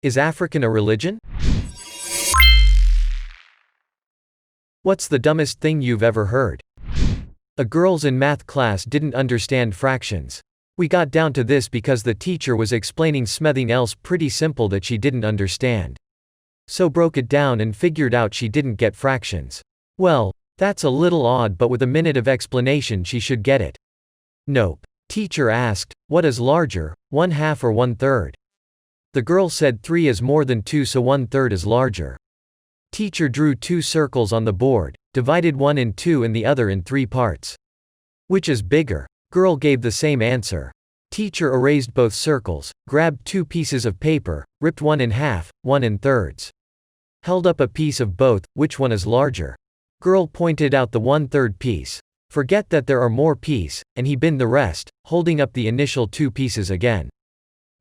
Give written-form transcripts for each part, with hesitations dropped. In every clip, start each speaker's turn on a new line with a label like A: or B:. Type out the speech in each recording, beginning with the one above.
A: Is African a religion? What's the dumbest thing you've ever heard? A girls in math class didn't understand fractions. We got down to this because the teacher was explaining something else pretty simple that she didn't understand. So broke it down and figured out she didn't get fractions. Well, that's a little odd, but with a minute of explanation she should get it. Nope. Teacher asked, what is larger, 1/2 or 1/3? The girl said 3 is more than 2, so 1/3 is larger. Teacher drew 2 circles on the board, divided one in 2 and the other in 3 parts. Which is bigger? Girl gave the same answer. Teacher erased both circles, grabbed 2 pieces of paper, ripped one in half, one in thirds. Held up a piece of both, which one is larger? Girl pointed out the 1/3 piece. Forget that there are more piece, and he binned the rest, holding up the initial 2 pieces again.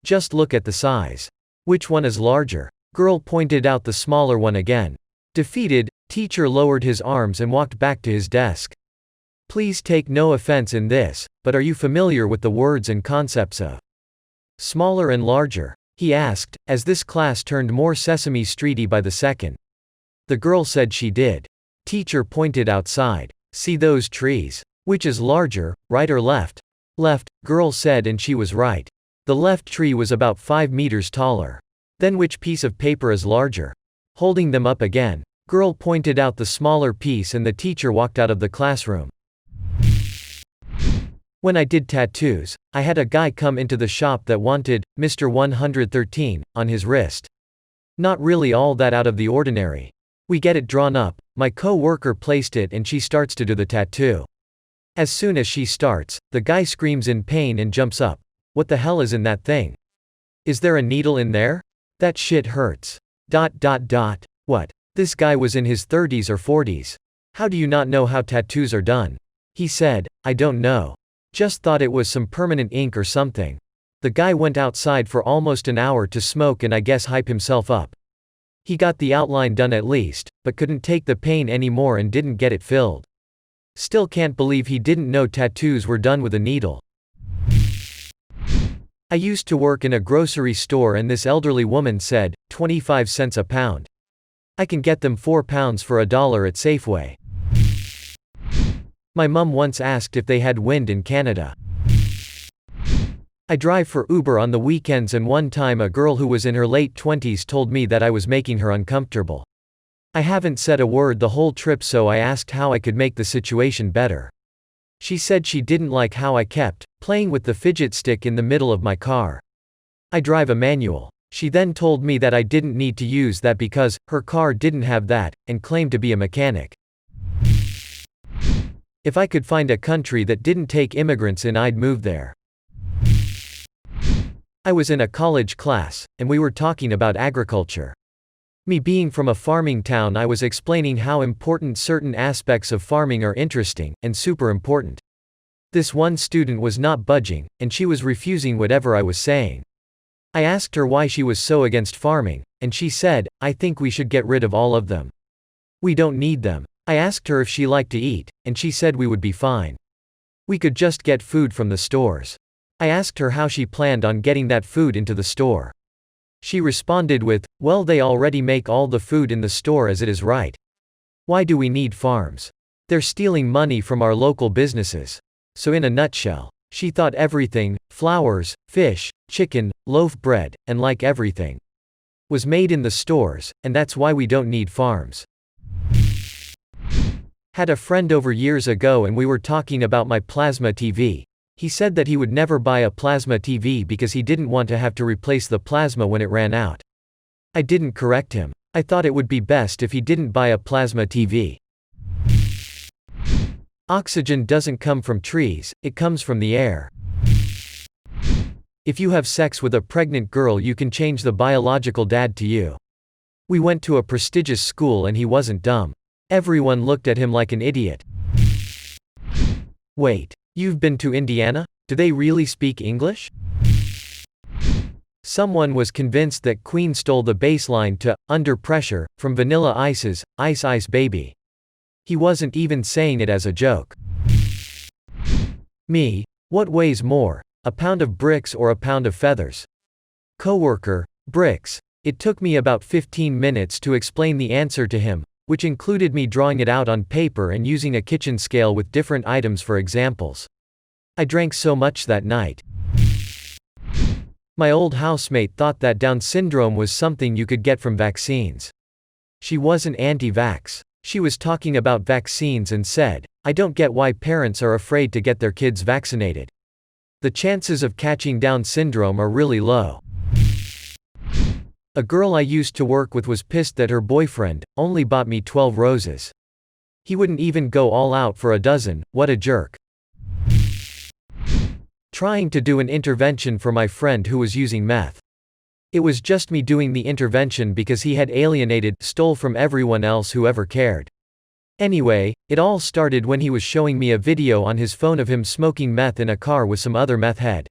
A: Just look at the size. Which one is larger? Girl pointed out the smaller one again. Defeated, teacher lowered his arms and walked back to his desk. Please take no offense in this, but are you familiar with the words and concepts of smaller and larger? He asked, as this class turned more Sesame Streety by the second. The girl said she did. Teacher pointed outside. See those trees? Which is larger, right or left? Left, girl said, and she was right. The left tree was about 5 meters taller. Then which piece of paper is larger? Holding them up again. Girl pointed out the smaller piece and the teacher walked out of the classroom. When I did tattoos, I had a guy come into the shop that wanted Mr. 113 on his wrist. Not really all that out of the ordinary. We get it drawn up, my co-worker placed it and she starts to do the tattoo. As soon as she starts, the guy screams in pain and jumps up. What the hell is in that thing? Is there a needle in there? That shit hurts. ... What? This guy was in his 30s or 40s. How do you not know how tattoos are done? He said, I don't know. Just thought it was some permanent ink or something. The guy went outside for almost an hour to smoke and I guess hype himself up. He got the outline done at least, but couldn't take the pain anymore and didn't get it filled. Still can't believe he didn't know tattoos were done with a needle. I used to work in a grocery store and this elderly woman said, 25 cents a pound. I can get them 4 pounds for $1 at Safeway. My mum once asked if they had wind in Canada. I drive for Uber on the weekends and one time a girl who was in her late 20s told me that I was making her uncomfortable. I haven't said a word the whole trip, so I asked how I could make the situation better. She said she didn't like how I kept playing with the fidget stick in the middle of my car. I drive a manual. She then told me that I didn't need to use that because her car didn't have that, and claimed to be a mechanic. If I could find a country that didn't take immigrants in, I'd move there. I was in a college class, and we were talking about agriculture. Me being from a farming town, I was explaining how important certain aspects of farming are interesting, and super important. This one student was not budging, and she was refusing whatever I was saying. I asked her why she was so against farming, and she said, I think we should get rid of all of them. We don't need them. I asked her if she liked to eat, and she said we would be fine. We could just get food from the stores. I asked her how she planned on getting that food into the store. She responded with, well, they already make all the food in the store as it is, right? Why do we need farms? They're stealing money from our local businesses. So in a nutshell, she thought everything, flowers, fish, chicken, loaf bread, and like everything, was made in the stores, and that's why we don't need farms. Had a friend over years ago and we were talking about my plasma TV. He said that he would never buy a plasma TV because he didn't want to have to replace the plasma when it ran out. I didn't correct him. I thought it would be best if he didn't buy a plasma TV. Oxygen doesn't come from trees, it comes from the air. If you have sex with a pregnant girl, you can change the biological dad to you. We went to a prestigious school and he wasn't dumb. Everyone looked at him like an idiot. Wait, you've been to Indiana? Do they really speak English? Someone was convinced that Queen stole the bass line to Under Pressure from Vanilla Ice's Ice Ice Baby. He wasn't even saying it as a joke. Me, what weighs more, a pound of bricks or a pound of feathers? Coworker, bricks. It took me about 15 minutes to explain the answer to him, which included me drawing it out on paper and using a kitchen scale with different items for examples. I drank so much that night. My old housemate thought that Down syndrome was something you could get from vaccines. She wasn't anti-vax. She was talking about vaccines and said, "I don't get why parents are afraid to get their kids vaccinated. The chances of catching Down syndrome are really low." A girl I used to work with was pissed that her boyfriend only bought me 12 roses. He wouldn't even go all out for a dozen. What a jerk. Trying to do an intervention for my friend who was using meth. It was just me doing the intervention because he had stole from everyone else who ever cared. Anyway, it all started when he was showing me a video on his phone of him smoking meth in a car with some other meth head.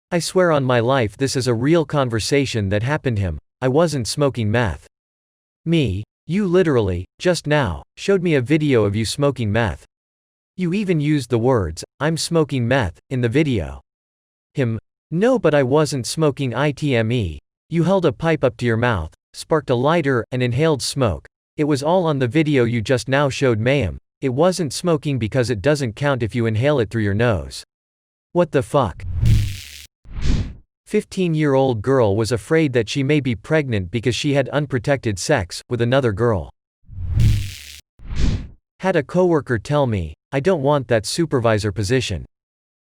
A: I swear on my life this is a real conversation that happened him. I wasn't smoking meth. Me, you literally, just now, showed me a video of you smoking meth. You even used the words, "I'm smoking meth," in the video. Him, no, but I wasn't smoking itme. You held a pipe up to your mouth, sparked a lighter, and inhaled smoke. It was all on the video you just now showed Mayhem. It wasn't smoking because it doesn't count if you inhale it through your nose. What the fuck? 15-year-old girl was afraid that she may be pregnant because she had unprotected sex with another girl. Had a coworker tell me, "I don't want that supervisor position.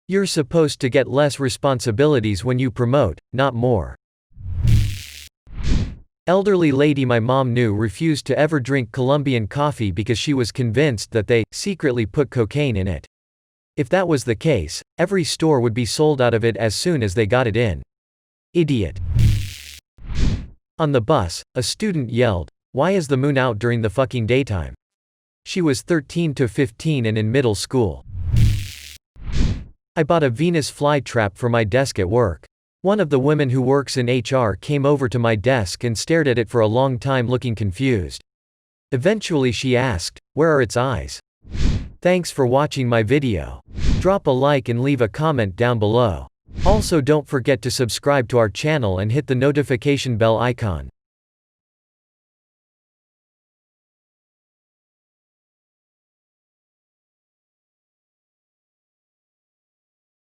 A: You're supposed to get less responsibilities when you promote, not more." Elderly lady my mom knew refused to ever drink Colombian coffee because she was convinced that they secretly put cocaine in it. If that was the case, every store would be sold out of it as soon as they got it in. Idiot. On the bus, a student yelled, "Why is the moon out during the fucking daytime?" She was 13 to 15 and in middle school. I bought a Venus flytrap for my desk at work. One of the women who works in HR came over to my desk and stared at it for a long time looking confused. Eventually she asked, "Where are its eyes?" Thanks for watching my video. Drop a like and leave a comment down below. Also don't forget to subscribe to our channel and hit the notification bell icon.